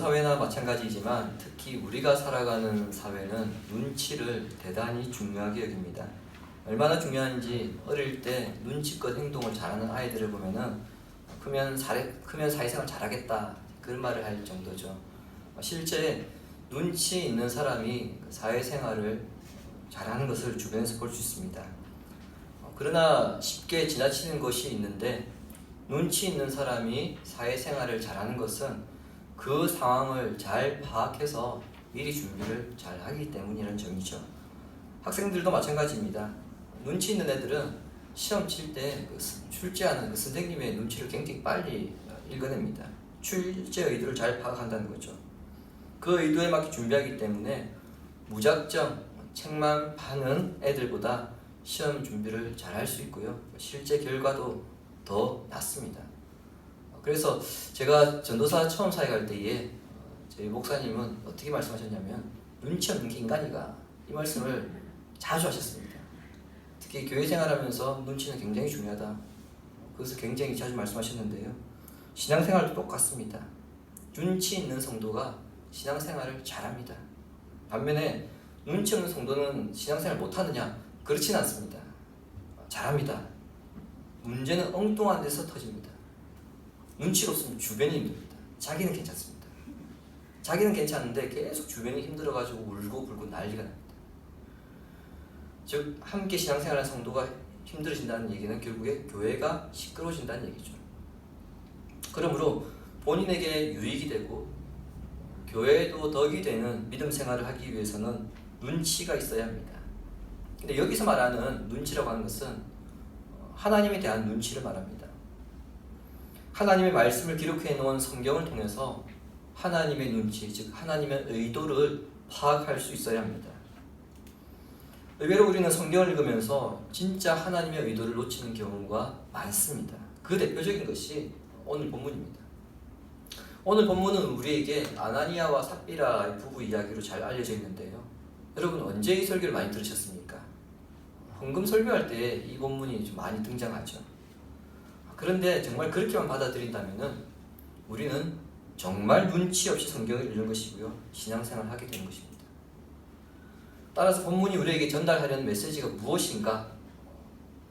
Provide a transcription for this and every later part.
사회나 마찬가지이지만 특히 우리가 살아가는 사회는 눈치를 대단히 중요하게 여깁니다. 얼마나 중요한지 어릴 때 눈치껏 행동을 잘하는 아이들을 보면은 크면 사회생활 잘하겠다 그런 말을 할 정도죠. 실제 눈치 있는 사람이 사회생활을 잘하는 것을 주변에서 볼 수 있습니다. 그러나 쉽게 지나치는 것이 있는데 눈치 있는 사람이 사회생활을 잘하는 것은 그 상황을 잘 파악해서 미리 준비를 잘 하기 때문이라는 점이죠. 학생들도 마찬가지입니다. 눈치 있는 애들은 시험 칠 때 출제하는 그 선생님의 눈치를 굉장히 빨리 읽어냅니다. 출제 의도를 잘 파악한다는 거죠. 그 의도에 맞게 준비하기 때문에 무작정 책만 파는 애들보다 시험 준비를 잘 할 수 있고요. 실제 결과도 더 낫습니다. 그래서 제가 전도사 처음 사회 갈 때에 저희 목사님은 어떻게 말씀하셨냐면 눈치 없는 게 인간이가 이 말씀을 자주 하셨습니다. 특히 교회 생활하면서 눈치는 굉장히 중요하다. 그것을 굉장히 자주 말씀하셨는데요. 신앙생활도 똑같습니다. 눈치 있는 성도가 신앙생활을 잘합니다. 반면에 눈치 없는 성도는 신앙생활 못하느냐? 그렇진 않습니다. 잘합니다. 문제는 엉뚱한 데서 터집니다. 눈치가 없으면 주변이 힘듭니다. 자기는 괜찮습니다. 자기는 괜찮은데 계속 주변이 힘들어가지고 울고 불고 난리가 납니다. 즉 함께 신앙생활하는 성도가 힘들어진다는 얘기는 결국에 교회가 시끄러워진다는 얘기죠. 그러므로 본인에게 유익이 되고 교회에도 덕이 되는 믿음 생활을 하기 위해서는 눈치가 있어야 합니다. 근데 여기서 말하는 눈치라고 하는 것은 하나님에 대한 눈치를 말합니다. 하나님의 말씀을 기록해 놓은 성경을 통해서 하나님의 눈치, 즉 하나님의 의도를 파악할 수 있어야 합니다. 의외로 우리는 성경을 읽으면서 진짜 하나님의 의도를 놓치는 경우가 많습니다. 그 대표적인 것이 오늘 본문입니다. 오늘 본문은 우리에게 아나니아와 삽비라의 부부 이야기로 잘 알려져 있는데요. 여러분 언제 이 설교를 많이 들으셨습니까? 헌금 설교할 때 이 본문이 좀 많이 등장하죠. 그런데 정말 그렇게만 받아들인다면 우리는 정말 눈치 없이 성경을 읽는 것이고요. 신앙생활을 하게 되는 것입니다. 따라서 본문이 우리에게 전달하려는 메시지가 무엇인가?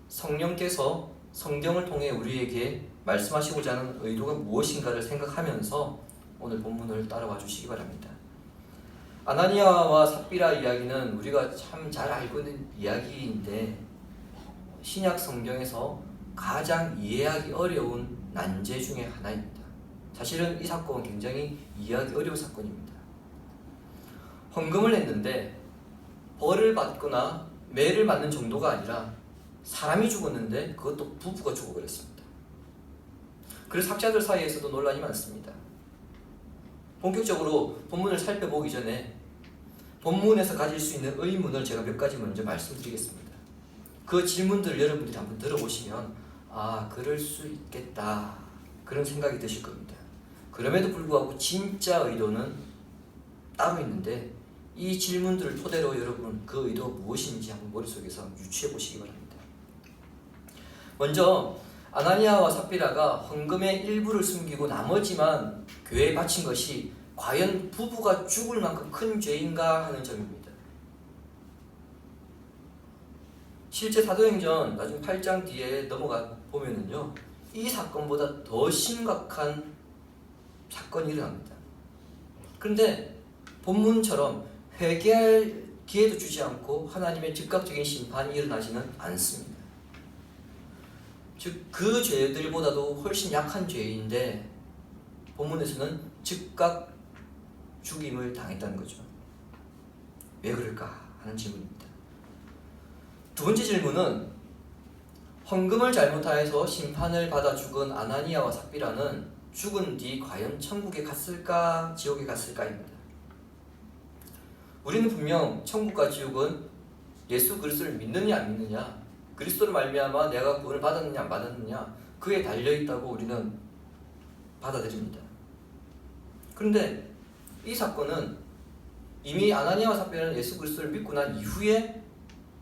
성령께서 성경을 통해 우리에게 말씀하시고자 하는 의도가 무엇인가를 생각하면서 오늘 본문을 따라와 주시기 바랍니다. 아나니아와 삽비라 이야기는 우리가 참 잘 알고 있는 이야기인데 신약 성경에서 가장 이해하기 어려운 난제 중에 하나입니다. 사실은 이 사건은 굉장히 이해하기 어려운 사건입니다. 헌금을 했는데 벌을 받거나 매를 맞는 정도가 아니라 사람이 죽었는데 그것도 부부가 죽어버렸습니다. 그래서 학자들 사이에서도 논란이 많습니다. 본격적으로 본문을 살펴보기 전에 본문에서 가질 수 있는 의문을 제가 몇 가지 먼저 말씀드리겠습니다. 그 질문들을 여러분들이 한번 들어보시면 그럴 수 있겠다 그런 생각이 드실 겁니다. 그럼에도 불구하고 진짜 의도는 따로 있는데 이 질문들을 토대로 여러분 그 의도가 무엇인지 한번 머릿속에서 유추해 보시기 바랍니다. 먼저 아나니아와 삽비라가 헌금의 일부를 숨기고 나머지만 교회에 바친 것이 과연 부부가 죽을 만큼 큰 죄인가 하는 점입니다. 실제 사도행전 나중 8장 뒤에 넘어가 보면은요, 이 사건보다 더 심각한 사건이 일어납니다. 그런데 본문처럼 회개할 기회도 주지 않고 하나님의 즉각적인 심판이 일어나지는 않습니다. 즉 그 죄들보다도 훨씬 약한 죄인데 본문에서는 즉각 죽임을 당했다는 거죠. 왜 그럴까 하는 질문입니다. 두 번째 질문은 헌금을 잘못하여서 심판을 받아 죽은 아나니아와 삽비라는 죽은 뒤 과연 천국에 갔을까 지옥에 갔을까입니다. 우리는 분명 천국과 지옥은 예수 그리스도를 믿느냐 안 믿느냐, 그리스도를 말미암아 내가 구원을 받았느냐 안 받았느냐 그에 달려있다고 우리는 받아들입니다. 그런데 이 사건은 이미 아나니아와 삽비라는 예수 그리스도를 믿고 난 이후에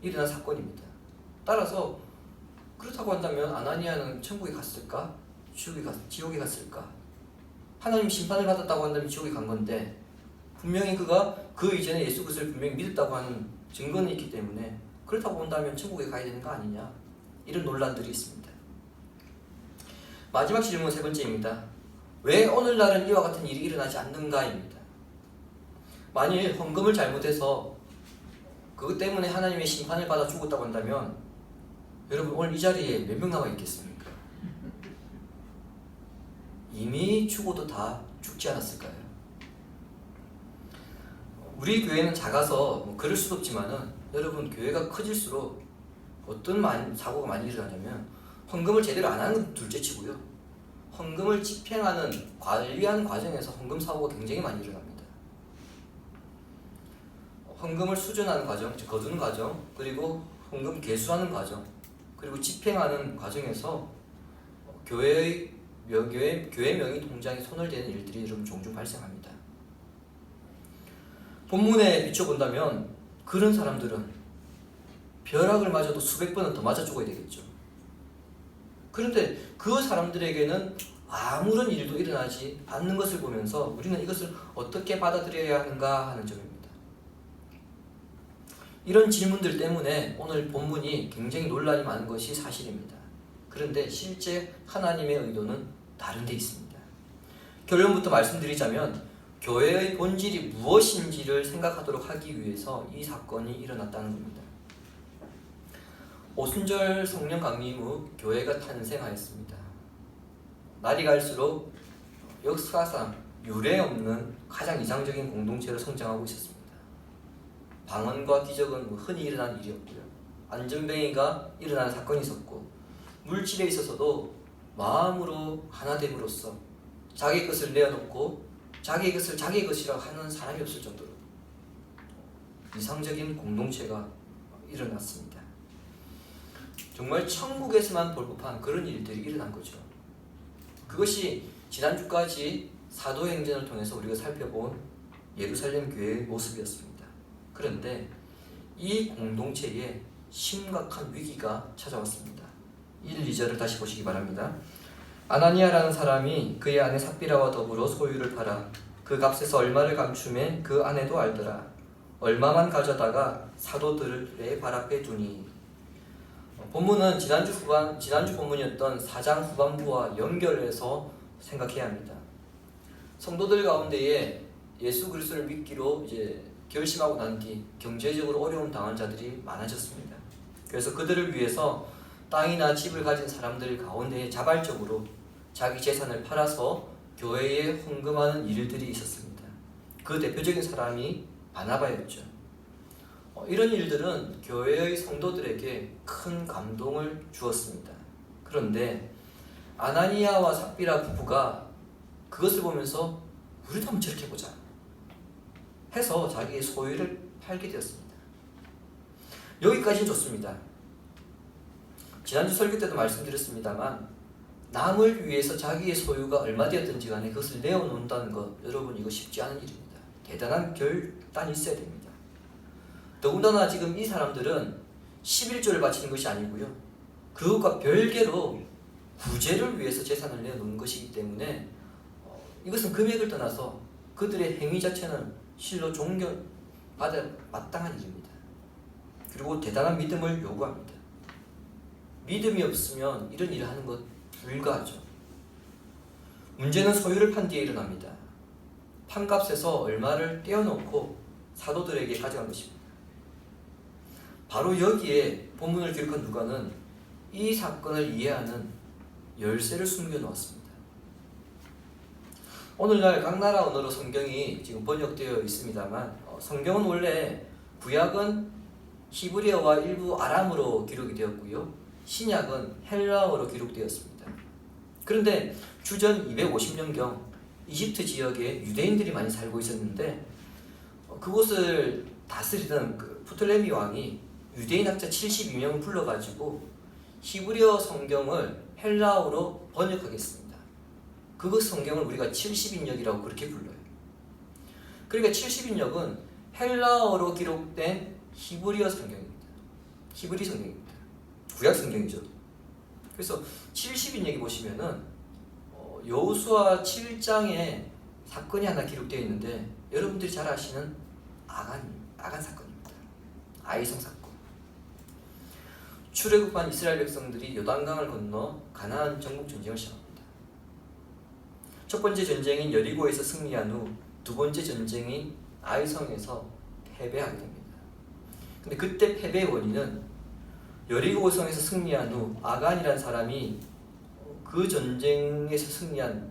일어난 사건입니다. 따라서 그렇다고 한다면 아나니아는 천국에 갔을까? 지옥에 갔을까? 하나님 심판을 받았다고 한다면 지옥에 간 건데 분명히 그가 그 이전에 예수 그리스도를 분명히 믿었다고 하는 증거는 있기 때문에 그렇다고 본다면 천국에 가야 되는 거 아니냐, 이런 논란들이 있습니다. 마지막 질문 세 번째입니다. 왜 오늘날은 이와 같은 일이 일어나지 않는가입니다. 만일 헌금을 잘못해서 그것 때문에 하나님의 심판을 받아 죽었다고 한다면 여러분 오늘 이 자리에 몇 명 남아 있겠습니까? 이미 죽어도 다 죽지 않았을까요? 우리 교회는 작아서 그럴 수도 없지만은 여러분 교회가 커질수록 어떤 사고가 많이 일어나냐면 헌금을 제대로 안 하는 건 둘째치고요, 헌금을 집행하는 관리하는 과정에서 헌금 사고가 굉장히 많이 일어납니다. 헌금을 수준하는 과정, 즉 거두는 과정, 그리고 헌금 개수하는 과정, 그리고 집행하는 과정에서 교회 명의 통장에 손을 대는 일들이 여러분 종종 발생합니다. 본문에 비춰본다면 그런 사람들은 벼락을 맞아도 수백 번은 더 맞아 죽어야 되겠죠. 그런데 그 사람들에게는 아무런 일도 일어나지 않는 것을 보면서 우리는 이것을 어떻게 받아들여야 하는가 하는 점입니다. 이런 질문들 때문에 오늘 본문이 굉장히 논란이 많은 것이 사실입니다. 그런데 실제 하나님의 의도는 다른 데 있습니다. 결론부터 말씀드리자면 교회의 본질이 무엇인지를 생각하도록 하기 위해서 이 사건이 일어났다는 겁니다. 오순절 성령 강림 후 교회가 탄생하였습니다. 날이 갈수록 역사상 유례 없는 가장 이상적인 공동체로 성장하고 있었습니다. 방언과 기적은 흔히 일어난 일이었고요. 안전뱅이가 일어나는 사건이 있었고, 물질에 있어서도 마음으로 하나됨으로써 자기 것을 내어놓고 자기 것을 자기 것이라고 하는 사람이 없을 정도로 이상적인 공동체가 일어났습니다. 정말 천국에서만 볼 법한 그런 일들이 일어난 거죠. 그것이 지난주까지 사도행전을 통해서 우리가 살펴본 예루살렘 교회의 모습이었습니다. 그런데 이 공동체에 심각한 위기가 찾아왔습니다. 1, 2절을 다시 보시기 바랍니다. 아나니아라는 사람이 그의 아내 삽비라와 더불어 소유를 팔아 그 값에서 얼마를 감춤해 그 아내도 알더라. 얼마만 가져다가 사도들의 발 앞에 두니. 본문은 지난주 본문이었던 4장 후반부와 연결해서 생각해야 합니다. 성도들 가운데에 예수 그리스도를 믿기로 이제 결심하고 난 뒤 경제적으로 어려움 당한 자들이 많아졌습니다. 그래서 그들을 위해서 땅이나 집을 가진 사람들 가운데 자발적으로 자기 재산을 팔아서 교회에 헌금하는 일들이 있었습니다. 그 대표적인 사람이 바나바였죠. 이런 일들은 교회의 성도들에게 큰 감동을 주었습니다. 그런데 아나니아와 삽비라 부부가 그것을 보면서 우리도 한번 저렇게 해보자 해서 자기의 소유를 팔게 되었습니다. 여기까지는 좋습니다. 지난주 설교 때도 말씀드렸습니다만 남을 위해서 자기의 소유가 얼마 되었든지 간에 그것을 내어놓는다는 것, 여러분 이거 쉽지 않은 일입니다. 대단한 결단이 있어야 됩니다. 더군다나 지금 이 사람들은 11조를 바치는 것이 아니고요, 그것과 별개로 구제를 위해서 재산을 내어놓는 것이기 때문에 이것은 금액을 떠나서 그들의 행위 자체는 실로 존경받아 마땅한 일입니다. 그리고 대단한 믿음을 요구합니다. 믿음이 없으면 이런 일을 하는 것 불가하죠. 문제는 소유를 판 뒤에 일어납니다. 판값에서 얼마를 떼어놓고 사도들에게 가져간 것입니다. 바로 여기에 본문을 기록한 누가는 이 사건을 이해하는 열쇠를 숨겨놓았습니다. 오늘날 각 나라 언어로 성경이 지금 번역되어 있습니다만 성경은 원래 구약은 히브리어와 일부 아람어로 기록이 되었고요, 신약은 헬라어로 기록되었습니다. 그런데 주전 250년경 이집트 지역에 유대인들이 많이 살고 있었는데 그곳을 다스리던 프톨레미 왕이 유대인 학자 72명을 불러가지고 히브리어 성경을 헬라어로 번역하겠습니다. 그것 성경을 우리가 70인역이라고 그렇게 불러요. 그러니까 70인역은 헬라어로 기록된 히브리어 성경입니다. 히브리 성경입니다. 구약 성경이죠. 그래서 70인역이 보시면은 여호수아 7장에 사건이 하나 기록되어 있는데 여러분들이 잘 아시는 아간 사건입니다. 아이성 사건. 출애굽한 이스라엘 백성들이 요단강을 건너 가나안 정복 전쟁을 시작합니다. 첫 번째 전쟁인 여리고에서 승리한 후 두 번째 전쟁인 아이성에서 패배하게 됩니다. 근데 그때 패배의 원인은 여리고성에서 승리한 후 아간이라는 사람이 그 전쟁에서 승리한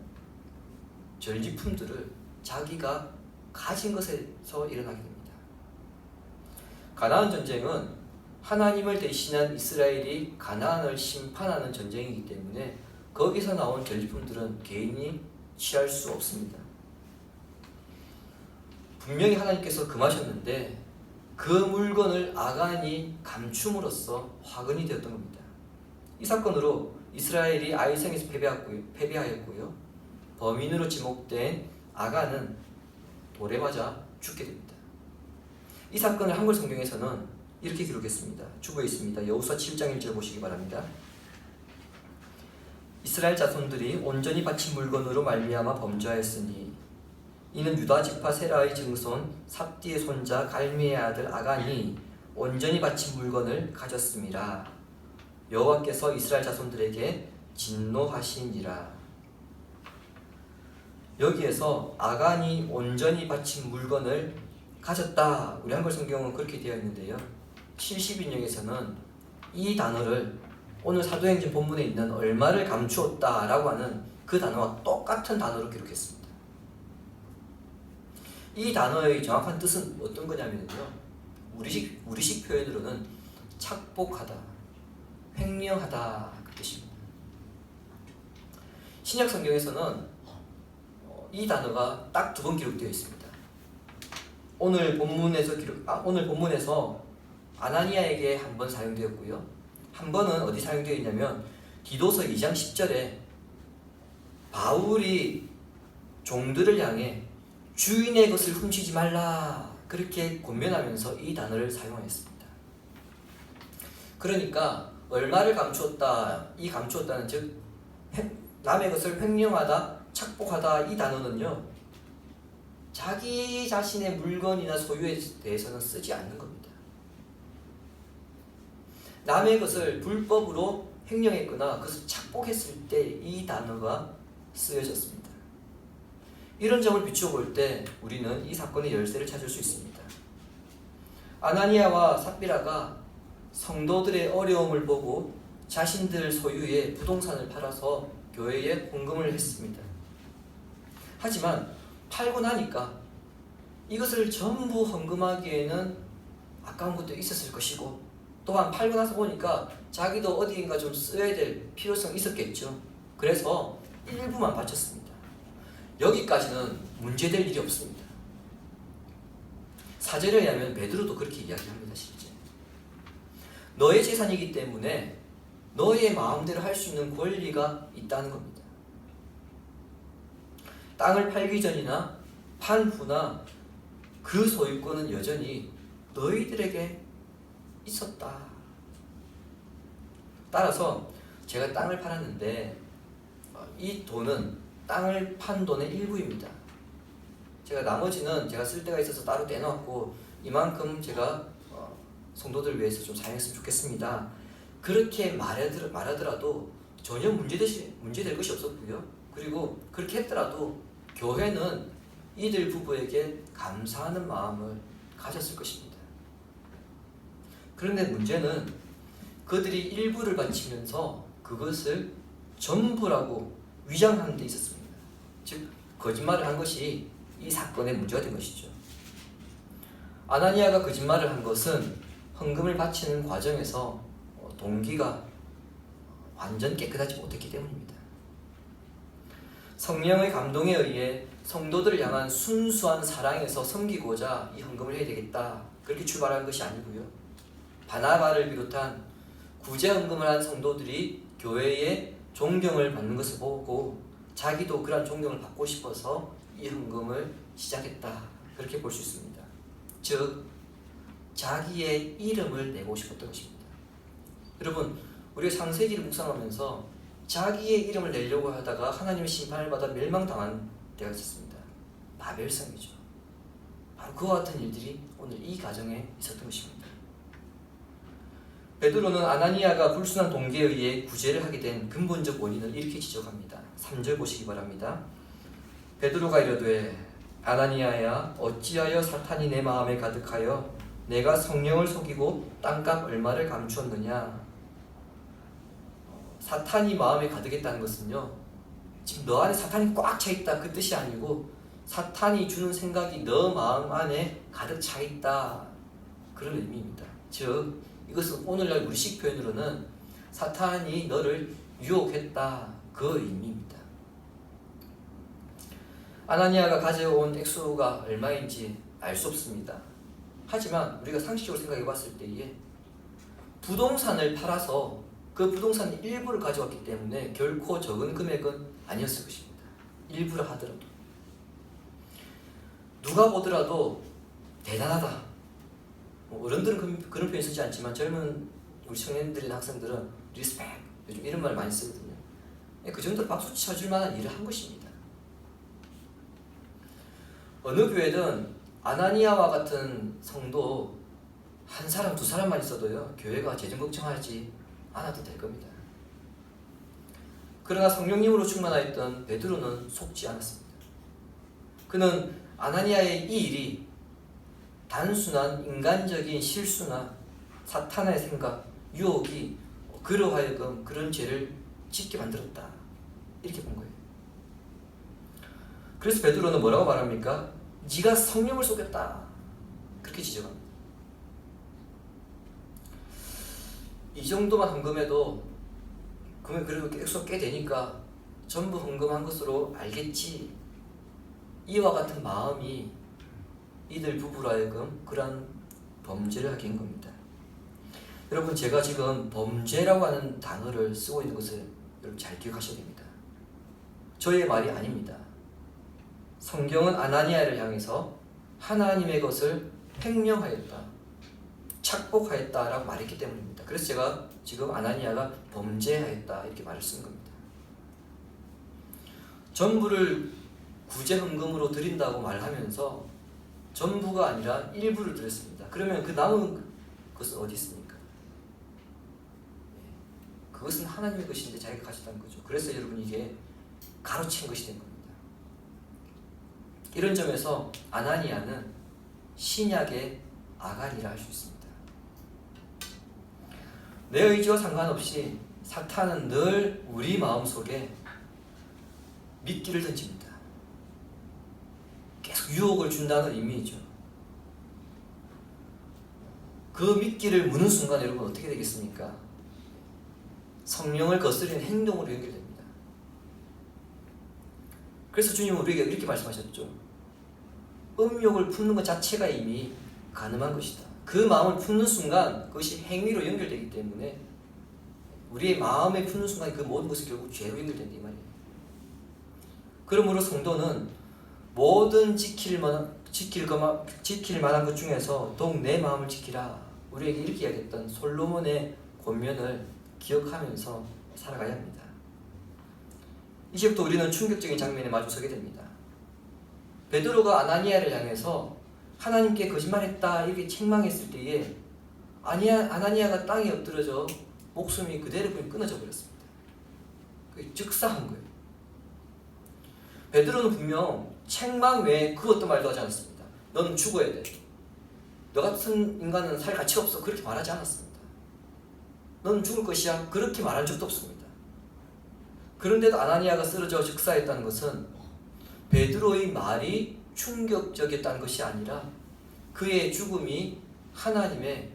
전리품들을 자기가 가진 것에서 일어나게 됩니다. 가나안 전쟁은 하나님을 대신한 이스라엘이 가나안을 심판하는 전쟁이기 때문에 거기서 나온 전리품들은 개인이 취할 수 없습니다. 분명히 하나님께서 금하셨는데 그 물건을 아간이 감춤으로써 화근이 되었던 겁니다. 이 사건으로 이스라엘이 아이성에서 패배하였고요. 범인으로 지목된 아간은 돌에 맞아 죽게 됩니다. 이 사건을 한글 성경에서는 이렇게 기록했습니다. 주보에 있습니다. 여호수아 7장 1절 보시기 바랍니다. 이스라엘 자손들이 온전히 바친 물건으로 말미암아 범죄하였으니 이는 유다 지파 세라의 증손 삽디의 손자 갈미의 아들 아간이 온전히 바친 물건을 가졌음이라. 여호와께서 이스라엘 자손들에게 진노하시니라. 여기에서 아간이 온전히 바친 물건을 가졌다. 우리 한글 성경은 그렇게 되어 있는데요. 70인역에서는 이 단어를 오늘 사도행전 본문에 있는 얼마를 감추었다 라고 하는 그 단어와 똑같은 단어로 기록했습니다. 이 단어의 정확한 뜻은 어떤 거냐면요, 우리식 표현으로는 착복하다, 횡령하다 그 뜻입니다. 신약 성경에서는 이 단어가 딱 두 번 기록되어 있습니다. 오늘 본문에서 아나니아에게 한 번 사용되었고요. 한 번은 어디 사용되어 있냐면 디도서 2장 10절에 바울이 종들을 향해 주인의 것을 훔치지 말라 그렇게 권면하면서 이 단어를 사용하였습니다. 그러니까 얼마를 감추었다, 이 감추었다는 즉 남의 것을 횡령하다, 착복하다 이 단어는요, 자기 자신의 물건이나 소유에 대해서는 쓰지 않는 겁니다. 남의 것을 불법으로 횡령했거나 그것을 착복했을 때 이 단어가 쓰여졌습니다. 이런 점을 비추어 볼 때 우리는 이 사건의 열쇠를 찾을 수 있습니다. 아나니아와 삽비라가 성도들의 어려움을 보고 자신들 소유의 부동산을 팔아서 교회에 헌금을 했습니다. 하지만 팔고 나니까 이것을 전부 헌금하기에는 아까운 것도 있었을 것이고, 또한 팔고 나서 보니까 자기도 어디인가 좀 써야 될 필요성이 있었겠죠. 그래서 일부만 바쳤습니다. 여기까지는 문제될 일이 없습니다. 사절에 의하면 베드로도 그렇게 이야기합니다. 실제 너의 재산이기 때문에 너의 마음대로 할 수 있는 권리가 있다는 겁니다. 땅을 팔기 전이나 판 후나 그 소유권은 여전히 너희들에게 있었다. 따라서 제가 땅을 팔았는데 이 돈은 땅을 판 돈의 일부입니다. 제가 나머지는 제가 쓸 데가 있어서 따로 떼놓았고 이만큼 제가 성도들 위해서 좀 사용했으면 좋겠습니다. 그렇게 말하더라도 전혀 문제될 것이 없었고요. 그리고 그렇게 했더라도 교회는 이들 부부에게 감사하는 마음을 가졌을 것입니다. 그런데 문제는 그들이 일부를 바치면서 그것을 전부라고 위장하는 데 있었습니다. 즉 거짓말을 한 것이 이 사건의 문제가 된 것이죠. 아나니아가 거짓말을 한 것은 헌금을 바치는 과정에서 동기가 완전 깨끗하지 못했기 때문입니다. 성령의 감동에 의해 성도들을 향한 순수한 사랑에서 섬기고자 이 헌금을 해야 되겠다 그렇게 출발한 것이 아니고요. 바나바를 비롯한 구제 헌금을 한 성도들이 교회에 존경을 받는 것을 보고 자기도 그러한 존경을 받고 싶어서 이 헌금을 시작했다 그렇게 볼 수 있습니다. 즉 자기의 이름을 내고 싶었던 것입니다. 여러분, 우리가 창세기를 묵상하면서 자기의 이름을 내려고 하다가 하나님의 심판을 받아 멸망당한 때가 있었습니다. 바벨성이죠. 바로 그와 같은 일들이 오늘 이 가정에 있었던 것입니다. 베드로는 아나니아가 불순한 동기에 의해 구제를 하게 된 근본적 원인을 이렇게 지적합니다. 3절 보시기 바랍니다. 베드로가 이르되 아나니아야 어찌하여 사탄이 내 마음에 가득하여 내가 성령을 속이고 땅값 얼마를 감추었느냐. 사탄이 마음에 가득했다는 것은요, 지금 너 안에 사탄이 꽉 차 있다 그 뜻이 아니고 사탄이 주는 생각이 너 마음 안에 가득 차 있다 그런 의미입니다. 즉 이것은 오늘날 우리식 표현으로는 사탄이 너를 유혹했다 그 의미입니다. 아나니아가 가져온 액수가 얼마인지 알 수 없습니다. 하지만 우리가 상식적으로 생각해 봤을 때에 부동산을 팔아서 그 부동산 일부를 가져왔기 때문에 결코 적은 금액은 아니었을 것입니다. 일부라 하더라도 누가 보더라도 대단하다. 어른들은 그런 표현 쓰지 않지만 젊은 우리 청년들이나 학생들은 리스펙 요즘 이런 말 많이 쓰거든요. 그 정도로 박수 쳐줄 만한 일을 한 것입니다. 어느 교회든 아나니아와 같은 성도 한 사람 두 사람만 있어도요 교회가 재정 걱정하지 않아도 될 겁니다. 그러나 성령님으로 충만하였던 베드로는 속지 않았습니다. 그는 아나니아의 이 일이 단순한 인간적인 실수나 사탄의 생각, 유혹이 그로 하여금 그런 죄를 짓게 만들었다 이렇게 본 거예요. 그래서 베드로는 뭐라고 말합니까? 네가 성령을 속였다 그렇게 지적합니다. 이 정도만 헌금해도 그러면 그래도 액수가 꽤 되니까 전부 헌금한 것으로 알겠지. 이와 같은 마음이 이들 부부로 하여금 그러한 범죄를 하게 한 겁니다. 여러분 제가 지금 범죄라고 하는 단어를 쓰고 있는 것을 여러분 잘 기억하셔야 됩니다. 저의 말이 아닙니다. 성경은 아나니아를 향해서 하나님의 것을 횡령하였다, 착복하였다라고 말했기 때문입니다. 그래서 제가 지금 아나니아가 범죄하였다 이렇게 말을 쓴 겁니다. 전부를 구제 헌금으로 드린다고 말하면서 전부가 아니라 일부를 드렸습니다. 그러면 그 남은 것은 어디 있습니까? 그것은 하나님의 것인데 자기가 가졌다는 거죠. 그래서 여러분 이게 가로챈 것이 된 겁니다. 이런 점에서 아나니아는 신약의 아간이라 할 수 있습니다. 내 의지와 상관없이 사탄은 늘 우리 마음속에 미끼를 던집니다. 계속 유혹을 준다는 의미이죠. 그 미끼를 무는 순간 여러분 어떻게 되겠습니까? 성령을 거스르는 행동으로 연결됩니다. 그래서 주님은 우리에게 이렇게 말씀하셨죠. 음욕을 품는 것 자체가 이미 가늠한 것이다. 그 마음을 품는 순간 그것이 행위로 연결되기 때문에 우리의 마음에 품는 순간 그 모든 것이 결국 죄로 연결된다 이 말이에요. 그러므로 성도는 모든 지킬 만한 것 중에서 더욱 내 마음을 지키라. 우리에게 이렇게 이야기했던 솔로몬의 권면을 기억하면서 살아가야 합니다. 이제부터 우리는 충격적인 장면에 마주서게 됩니다. 베드로가 아나니아를 향해서 하나님께 거짓말했다 이렇게 책망했을 때에 아나니아가 땅에 엎드려져 목숨이 그대로 끊어져 버렸습니다. 그게 즉사한 거예요. 베드로는 분명 책망 외에 그 어떤 말도 하지 않았습니다. 너는 죽어야 돼. 너 같은 인간은 살 가치가 없어. 그렇게 말하지 않았습니다. 너는 죽을 것이야. 그렇게 말한 적도 없습니다. 그런데도 아나니아가 쓰러져 즉사했다는 것은 베드로의 말이 충격적이었다는 것이 아니라 그의 죽음이 하나님의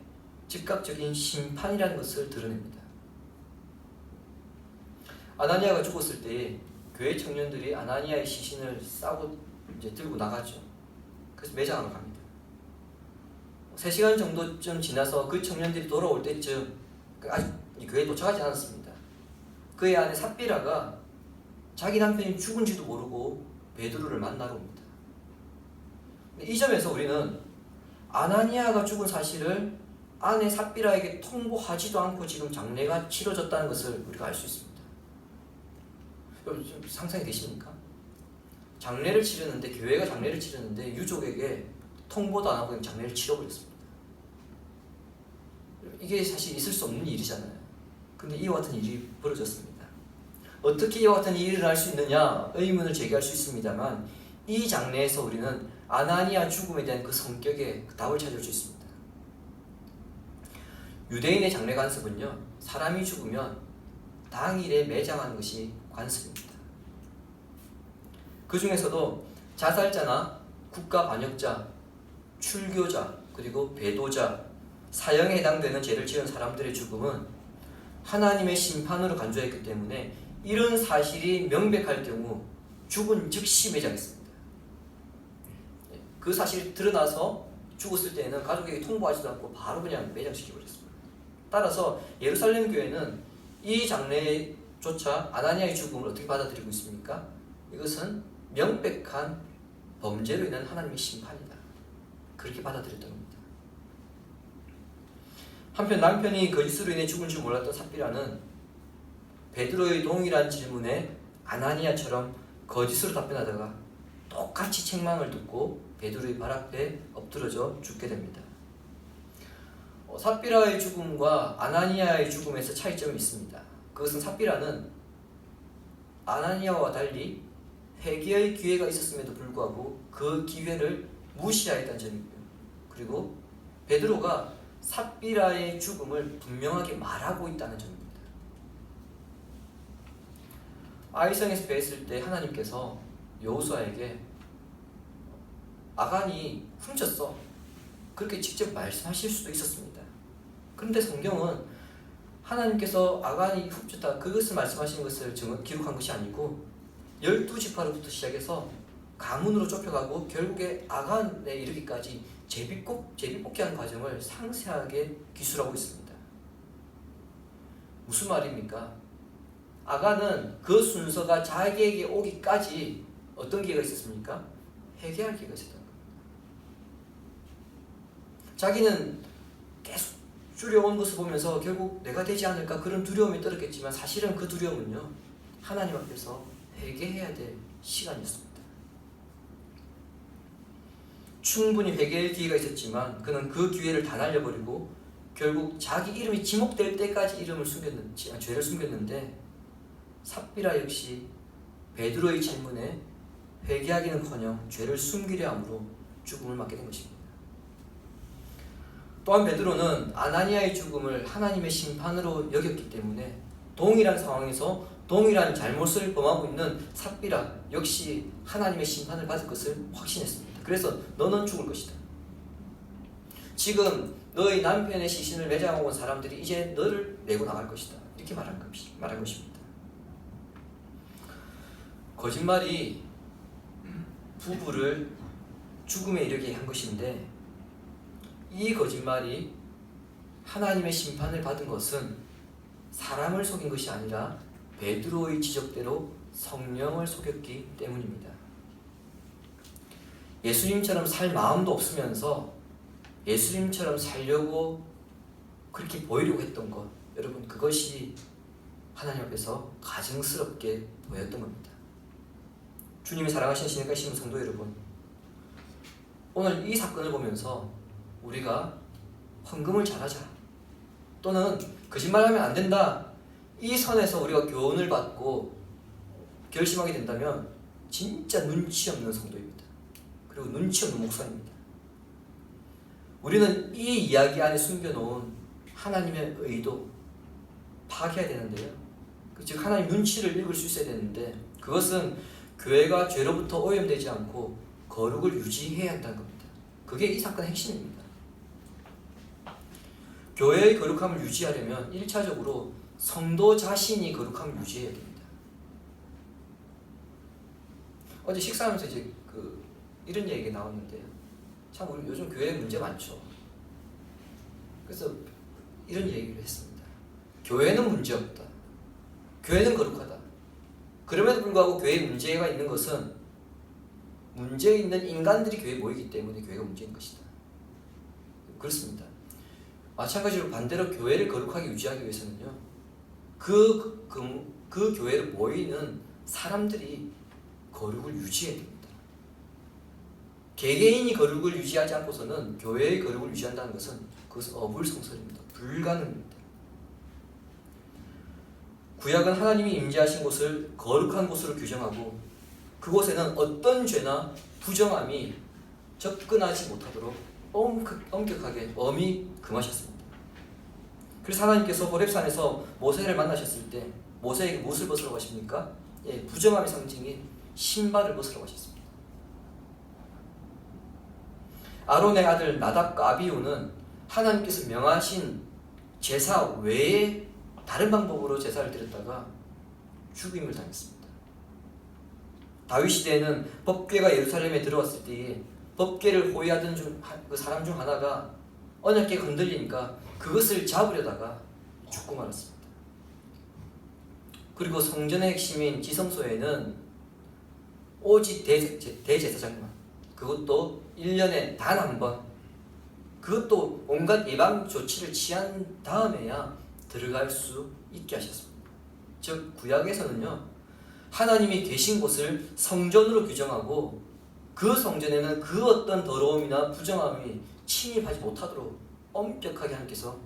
즉각적인 심판이라는 것을 드러냅니다. 아나니아가 죽었을 때 교회 청년들이 아나니아의 시신을 싸고 이제 들고 나가죠. 그래서 매장하러 갑니다. 3시간 정도쯤 지나서 그 청년들이 돌아올 때쯤 아직 교회에 도착하지 않았습니다. 그의 아내 삽비라가 자기 남편이 죽은지도 모르고 베드로를 만나러 옵니다. 이 점에서 우리는 아나니아가 죽은 사실을 아내 삽비라에게 통보하지도 않고 지금 장례가 치러졌다는 것을 우리가 알 수 있습니다. 여러분 좀 상상이 되십니까? 장례를 치르는데, 교회가 장례를 치르는데 유족에게 통보도 안 하고 그냥 장례를 치러버렸습니다. 이게 사실 있을 수 없는 일이잖아요. 근데 이와 같은 일이 벌어졌습니다. 어떻게 이와 같은 일이 일어날 수 있느냐 의문을 제기할 수 있습니다만, 이 장례에서 우리는 아나니아 죽음에 대한 그 성격의 답을 찾을 수 있습니다. 유대인의 장례 관습은요, 사람이 죽으면 당일에 매장하는 것이 관습입니다. 그 중에서도 자살자나 국가 반역자, 출교자, 그리고 배도자, 사형에 해당되는 죄를 지은 사람들의 죽음은 하나님의 심판으로 간주했기 때문에 이런 사실이 명백할 경우 죽은 즉시 매장했습니다. 그 사실이 드러나서 죽었을 때에는 가족에게 통보하지도 않고 바로 그냥 매장시켜버렸습니다. 따라서 예루살렘 교회는 이 장례조차 아나니아의 죽음을 어떻게 받아들이고 있습니까? 이것은 명백한 범죄로 인한 하나님의 심판이다. 그렇게 받아들였던 겁니다. 한편 남편이 거짓으로 인해 죽은 줄 몰랐던 삽비라는 베드로의 동일한 질문에 아나니아처럼 거짓으로 답변하다가 똑같이 책망을 듣고 베드로의 발 앞에 엎드러져 죽게 됩니다. 삽비라의 죽음과 아나니아의 죽음에서 차이점이 있습니다. 그것은 삽비라는 아나니아와 달리 회개의 기회가 있었음에도 불구하고 그 기회를 무시하였다는 점이고요. 그리고 베드로가 삽비라의 죽음을 분명하게 말하고 있다는 점입니다. 아이성에서 배했을 때 하나님께서 여호수아에게 아간이 훔쳤어, 그렇게 직접 말씀하실 수도 있었습니다. 그런데 성경은 하나님께서 아간이 훔쳤다 그것을 말씀하시는 것을 기록한 것이 아니고 12지파로부터 시작해서 가문으로 좁혀가고 결국에 아간에 이르기까지 제비뽑기하는 과정을 상세하게 기술하고 있습니다. 무슨 말입니까? 아간은 그 순서가 자기에게 오기까지 어떤 기회가 있었습니까? 회개할 기회가 있었던 겁니다. 자기는 계속 줄여온 것을 보면서 결국 내가 되지 않을까 그런 두려움이 떨었겠지만 사실은 그 두려움은요, 하나님 앞에서 회개해야 될 시간이었습니다. 충분히 회개할 기회가 있었지만 그는 그 기회를 다 날려버리고 결국 자기 이름이 지목될 때까지 죄를 숨겼는데, 삽비라 역시 베드로의 질문에 회개하기는커녕 죄를 숨기려 함으로 죽음을 맞게 된 것입니다. 또한 베드로는 아나니아의 죽음을 하나님의 심판으로 여겼기 때문에 동일한 상황에서 동일한 잘못을 범하고 있는 삽비라 역시 하나님의 심판을 받을 것을 확신했습니다. 그래서 너는 죽을 것이다. 지금 너의 남편의 시신을 매장하고 온 사람들이 이제 너를 메고 나갈 것이다. 이렇게 말한 것입니다. 거짓말이 부부를 죽음에 이르게 한 것인데, 이 거짓말이 하나님의 심판을 받은 것은 사람을 속인 것이 아니라 베드로의 지적대로 성령을 속였기 때문입니다. 예수님처럼 살 마음도 없으면서 예수님처럼 살려고 그렇게 보이려고 했던 것, 여러분, 그것이 하나님 앞에서 가증스럽게 보였던 겁니다. 주님이 사랑하신 신약의 신문 성도 여러분, 오늘 이 사건을 보면서 우리가 헌금을 잘하자, 또는 거짓말하면 안 된다, 이 선에서 우리가 교훈을 받고 결심하게 된다면 진짜 눈치 없는 성도입니다. 그리고 눈치 없는 목사입니다. 우리는 이 이야기 안에 숨겨놓은 하나님의 의도 파악해야 되는데요, 즉 하나님 눈치를 읽을 수 있어야 되는데, 그것은 교회가 죄로부터 오염되지 않고 거룩을 유지해야 한다는 겁니다. 그게 이 사건의 핵심입니다. 교회의 거룩함을 유지하려면 1차적으로 성도 자신이 거룩함을 유지해야 됩니다. 어제 식사하면서 이제 이런 얘기가 나왔는데요, 참 우리 요즘 교회에 문제 많죠. 그래서 이런 얘기를 했습니다. 교회는 문제 없다. 교회는 거룩하다. 그럼에도 불구하고 교회에 문제가 있는 것은 문제 있는 인간들이 교회에 모이기 때문에 교회가 문제인 것이다. 그렇습니다. 마찬가지로 반대로 교회를 거룩하게 유지하기 위해서는요, 그 교회를 모이는 사람들이 거룩을 유지해야 됩니다. 개개인이 거룩을 유지하지 않고서는 교회의 거룩을 유지한다는 것은 그것은 어불성설입니다. 불가능입니다. 구약은 하나님이 임재하신 곳을 거룩한 곳으로 규정하고 그곳에는 어떤 죄나 부정함이 접근하지 못하도록 엄격하게 엄히 금하셨습니다. 그래서 하나님께서 호렙산에서 모세를 만나셨을 때 모세에게 무엇을 벗으라고 하십니까? 부정함의 상징인 신발을 벗으라고 하셨습니다. 아론의 아들 나답과 아비후는 하나님께서 명하신 제사 외에 다른 방법으로 제사를 드렸다가 죽임을 당했습니다. 다윗 시대에는 법궤가 예루살렘에 들어왔을 때에 법궤를 호위하던 그 사람 중 하나가 언약궤가 흔들리니까 그것을 잡으려다가 죽고 말았습니다. 그리고 성전의 핵심인 지성소에는 오직 대제사장만, 그것도 1년에 단 한 번, 그것도 온갖 예방 조치를 취한 다음에야 들어갈 수 있게 하셨습니다. 즉 구약에서는요, 하나님이 계신 곳을 성전으로 규정하고 그 성전에는 그 어떤 더러움이나 부정함이 침입하지 못하도록 엄격하게 하나님께서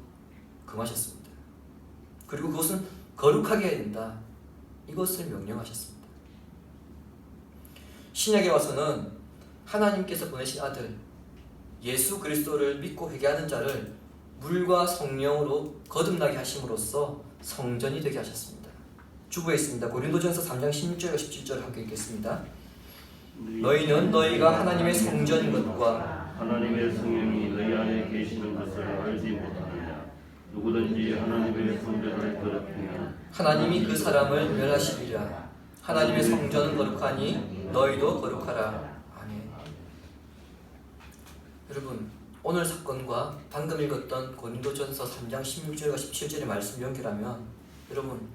금하셨습니다. 그리고 그것은 거룩하게 해야 된다, 이것을 명령하셨습니다. 신약에 와서는 하나님께서 보내신 아들 예수 그리스도를 믿고 회개하는 자를 물과 성령으로 거듭나게 하심으로써 성전이 되게 하셨습니다. 주부에 있습니다. 고린도전서 3장 16절과 17절 함께 읽겠습니다. 너희는 너희가 하나님의 성전인 것과 하나님의 성령이 너희 안에 계시는 것을 알지 못하느냐. 누구든지 하나님의 성전을 더럽히면 하나님이 그 사람을 멸하시리라. 하나님의 성전은 거룩하니 너희도 거룩하라. 아멘. 여러분, 오늘 사건과 방금 읽었던 고린도전서 3장 16절과 17절의 말씀 연결하면 여러분,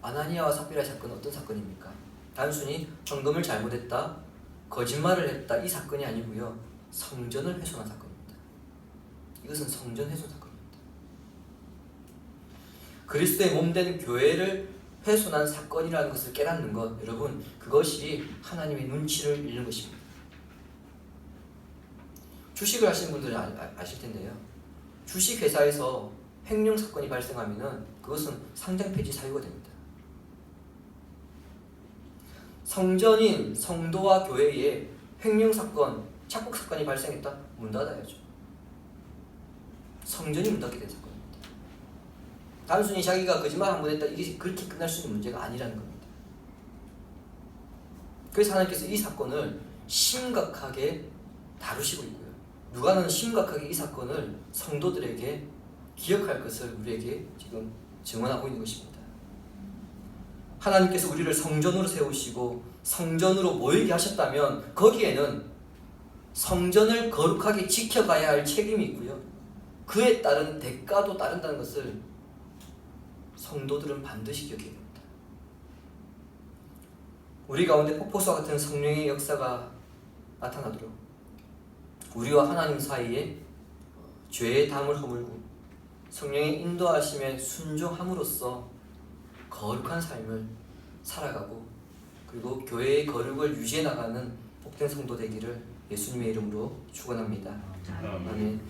아나니아와 삽비라의 사건은 어떤 사건입니까? 단순히 헌금을 잘못했다, 거짓말을 했다, 이 사건이 아니고요, 성전을 훼손한 사건입니다. 이것은 성전 훼손 사건입니다. 그리스도의 몸된 교회를 훼손한 사건이라는 것을 깨닫는 것, 여러분, 그것이 하나님의 눈치를 잃는 것입니다. 주식을 하시는 분들은 아실 텐데요, 주식회사에서 횡령 사건이 발생하면 그것은 상장 폐지 사유가 됩니다. 성전인 성도와 교회에 횡령 사건, 착복 사건이 발생했다? 문 닫아야죠. 성전이 문 닫게 된 사건입니다. 단순히 자기가 거짓말 한 번 했다, 이게 그렇게 끝날 수 있는 문제가 아니라는 겁니다. 그래서 하나님께서 이 사건을 심각하게 다루시고 있고요, 누가는 심각하게 이 사건을 성도들에게 기억할 것을 우리에게 지금 증언하고 있는 것입니다. 하나님께서 우리를 성전으로 세우시고 성전으로 모이게 하셨다면 거기에는 성전을 거룩하게 지켜가야 할 책임이 있고요, 그에 따른 대가도 따른다는 것을 성도들은 반드시 기억해야 됩니다. 우리 가운데 폭포수와 같은 성령의 역사가 나타나도록 우리와 하나님 사이에 죄의 담을 허물고 성령의 인도하심에 순종함으로써 거룩한 삶을 살아가고 그리고 교회의 거룩을 유지해 나가는 복된 성도 되기를 예수님의 이름으로 축원합니다. 아멘.